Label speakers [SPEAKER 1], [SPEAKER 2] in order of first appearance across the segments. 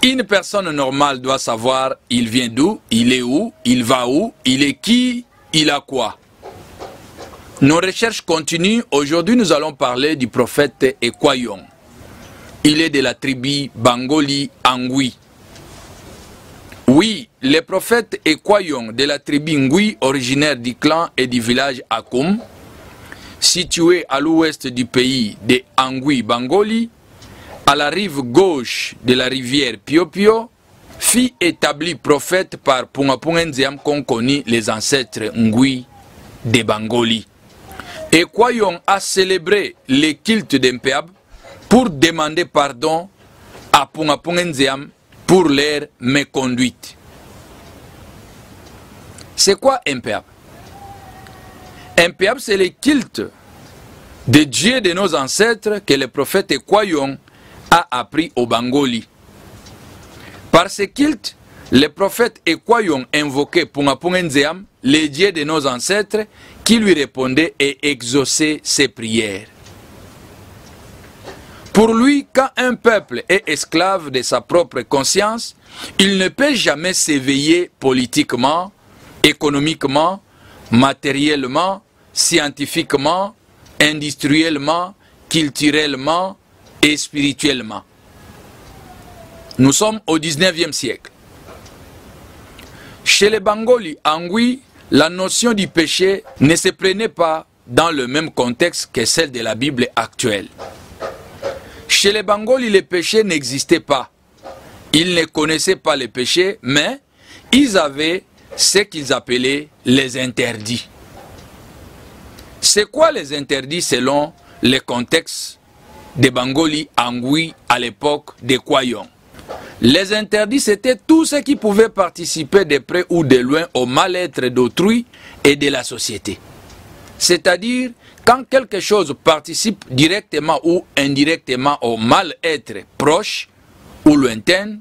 [SPEAKER 1] Une personne normale doit savoir il vient d'où, il est où, il va où, il est qui, il a quoi. Nos recherches continuent. Aujourd'hui, nous allons parler du prophète Ekwayon. Il est de la tribu Bangoli Angui. Oui, le prophète Ekwayon de la tribu Ngui, originaire du clan et du village Akoum, situé à l'ouest du pays de Angui Bangoli, à la rive gauche de la rivière Pio-Pio, fut établi prophète par Pungapungenziam qu'on connaît les ancêtres Ngui de Bangoli. Ekwayon a célébré le culte d'Empeab pour demander pardon à Pungapungenziam pour leur méconduite. C'est quoi Empeab? Empeab, c'est le culte de Dieu de nos ancêtres que le prophète Ekwayon a appris au Bangoli. Par ce culte, le prophète Ekwayon invoquait Pungapungenziam, le Dieu de nos ancêtres, qui lui répondait et exauçait ses prières. Pour lui, quand un peuple est esclave de sa propre conscience, il ne peut jamais s'éveiller politiquement, économiquement, matériellement, scientifiquement, industriellement, culturellement et spirituellement. Nous sommes au 19e siècle. Chez les Bangoli Angui, la notion du péché ne se prenait pas dans le même contexte que celle de la Bible actuelle. Chez les Bangoli, le péché n'existait pas. Ils ne connaissaient pas le péché, mais ils avaient ce qu'ils appelaient les interdits. C'est quoi les interdits selon le contexte des Bangoli Angui à l'époque des Ekwayon? Les interdits, c'était tout ce qui pouvait participer de près ou de loin au mal-être d'autrui et de la société. C'est-à-dire, quand quelque chose participe directement ou indirectement au mal-être proche ou lointain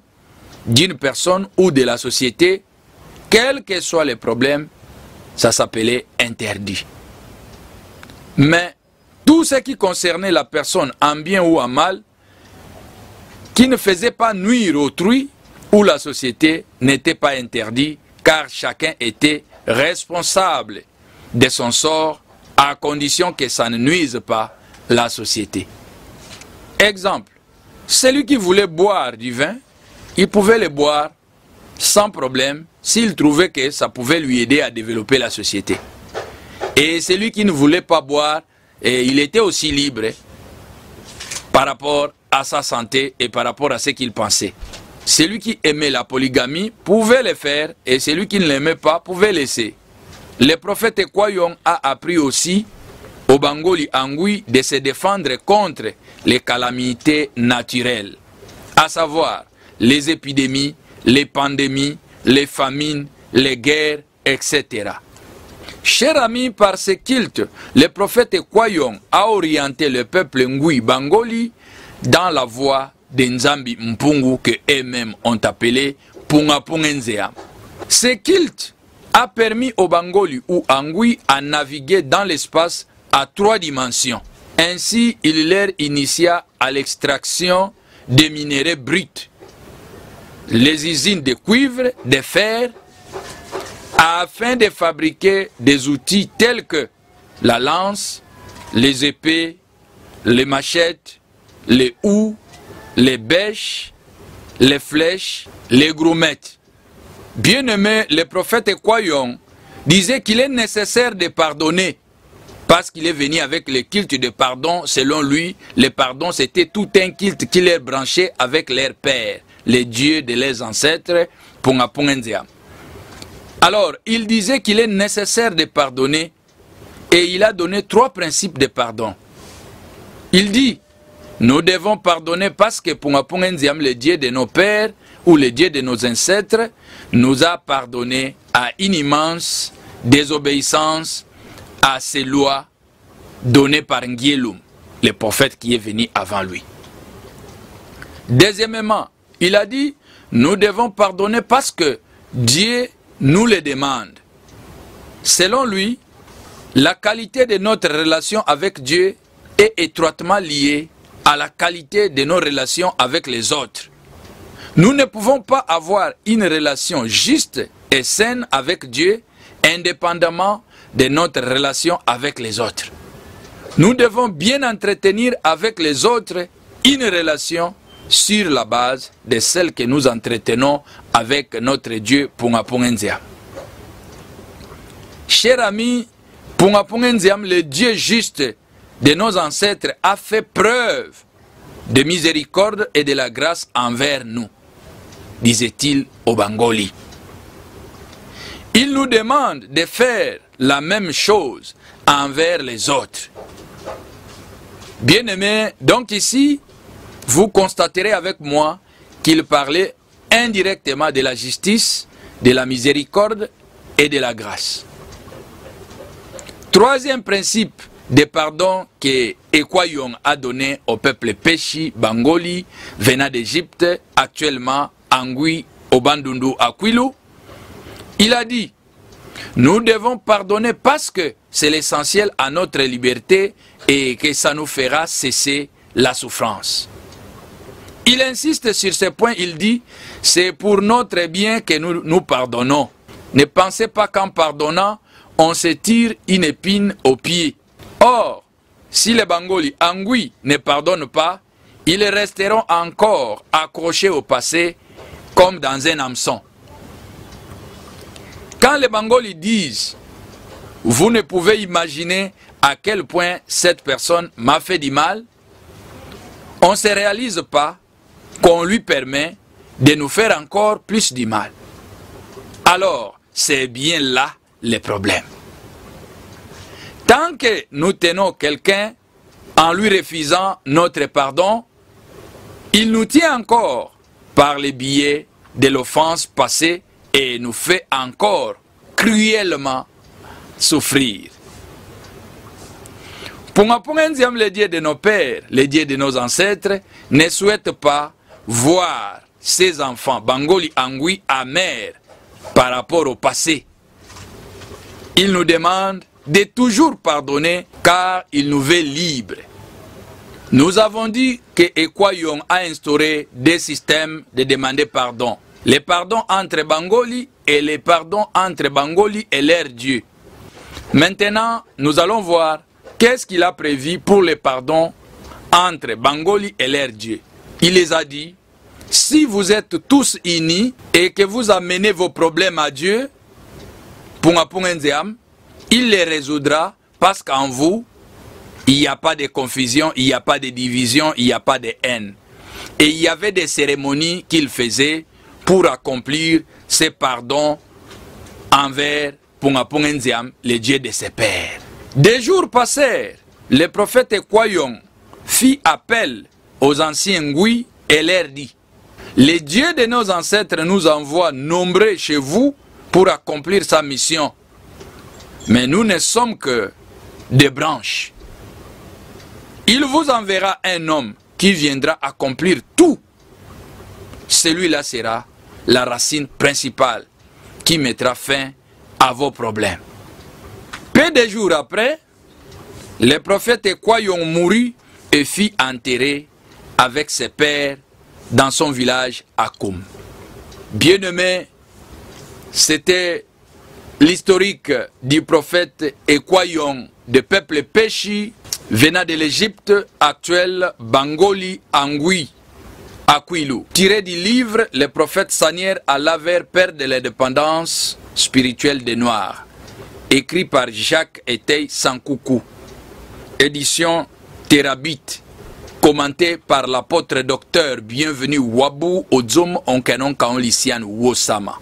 [SPEAKER 1] d'une personne ou de la société, quels que soient les problèmes, ça s'appelait interdit. Mais tout ce qui concernait la personne en bien ou en mal, qui ne faisait pas nuire autrui ou la société, n'était pas interdit, car chacun était responsable de son sort à condition que ça ne nuise pas la société. Exemple, celui qui voulait boire du vin, il pouvait le boire sans problème s'il trouvait que ça pouvait lui aider à développer la société. Et celui qui ne voulait pas boire, il était aussi libre par rapport à sa santé et par rapport à ce qu'il pensait. Celui qui aimait la polygamie pouvait le faire et celui qui ne l'aimait pas pouvait laisser. Le prophète Ekwayon a appris aussi au Bangoli Angui de se défendre contre les calamités naturelles, à savoir les épidémies, les pandémies, les famines, les guerres, etc. Cher ami, par ce culte, le prophète Ekwayon a orienté le peuple Ngui Bangoli dans la voie de Nzambi Mpungu que eux-mêmes ont appelé Pungapungenziam. Ce culte a permis aux Bangoli ou Angui à naviguer dans l'espace à 3 dimensions. Ainsi, il leur initia à l'extraction des minéraux bruts, les usines de cuivre, de fer, afin de fabriquer des outils tels que la lance, les épées, les machettes, les houes, les bêches, les flèches, les groumettes. Bien-aimé, le prophète Ekwayon disait qu'il est nécessaire de pardonner parce qu'il est venu avec le culte de pardon. Selon lui, le pardon c'était tout un culte qui les branchait avec leur père, les dieux de leurs ancêtres, Pungapungenziam. Alors, il disait qu'il est nécessaire de pardonner et il a donné 3 principes de pardon. Il dit, nous devons pardonner parce que Pungapungenziam, le Dieu de nos pères ou le Dieu de nos ancêtres, nous a pardonné à une immense désobéissance à ses lois données par Ngielum, le prophète qui est venu avant lui. Deuxièmement, il a dit, nous devons pardonner parce que Dieu nous le demande. Selon lui, la qualité de notre relation avec Dieu est étroitement liée à la qualité de nos relations avec les autres. Nous ne pouvons pas avoir une relation juste et saine avec Dieu indépendamment de notre relation avec les autres. Nous devons bien entretenir avec les autres une relation sur la base de celle que nous entretenons avec notre Dieu Punga Punga Nziam. Chers amis, Punga Punga Nziam, le Dieu juste de nos ancêtres, a fait preuve de miséricorde et de la grâce envers nous, disait-il au Bangoli. Il nous demande de faire la même chose envers les autres. Bien-aimés, donc ici, vous constaterez avec moi qu'il parlait indirectement de la justice, de la miséricorde et de la grâce. Troisième principe de pardon que Ekwayong a donné au peuple Peshi, Bangoli, venant d'Égypte, actuellement Angui, au Bandundu, à Kwilu. Il a dit, nous devons pardonner parce que c'est l'essentiel à notre liberté et que ça nous fera cesser la souffrance. Il insiste sur ce point, il dit, c'est pour notre bien que nous pardonnons. Ne pensez pas qu'en pardonnant, on se tire une épine au pied. Or, si les Bangoli Angui ne pardonnent pas, ils resteront encore accrochés au passé comme dans un hameçon. Quand les Bangoli disent, vous ne pouvez imaginer à quel point cette personne m'a fait du mal, on ne se réalise pas qu'on lui permet de nous faire encore plus du mal. Alors, c'est bien là le problème. Tant que nous tenons quelqu'un en lui refusant notre pardon, il nous tient encore par le biais de l'offense passée et nous fait encore cruellement souffrir. Punga Punga Nziam, le Dieu de nos pères, le Dieu de nos ancêtres, ne souhaite pas voir ses enfants Bangoli Angui amers par rapport au passé. Il nous demande de toujours pardonner car il nous veut libres. Nous avons dit que Ekwayong a instauré des systèmes de demander pardon. Les pardons entre Bangoli et les pardons entre Bangoli et leur Dieu. Maintenant, nous allons voir qu'est-ce qu'il a prévu pour les pardons entre Bangoli et leur Dieu. Il les a dit, si vous êtes tous unis et que vous amenez vos problèmes à Dieu, Punga Punga Nziam, il les résoudra parce qu'en vous, il n'y a pas de confusion, il n'y a pas de division, il n'y a pas de haine. Et il y avait des cérémonies qu'il faisait pour accomplir ses pardons envers Punga Punga Nziam, le Dieu de ses pères. Des jours passèrent, le prophète Ekwayong fit appel aux anciens Ngui et leur dit, le Dieu de nos ancêtres nous envoie nombreux chez vous pour accomplir sa mission. Mais nous ne sommes que des branches. Il vous enverra un homme qui viendra accomplir tout. Celui-là sera la racine principale qui mettra fin à vos problèmes. Peu de jours après, le prophète Ekwayong mourut et fut enterré avec ses pères dans son village Akoum. Bien-aimé, c'était l'historique du prophète Ekwayong, du peuple Peshi, venant de l'Égypte actuelle, Bangoli Angui, à Kwilu, tiré du livre Le prophète Sanier à Laver, père de l'indépendance spirituelle des Noirs, écrit par Jacques Etey Sankoukou, édition Terabit, commenté par l'apôtre docteur bienvenu Wabu Odzom Onkenon Kaon Lisian Wosama.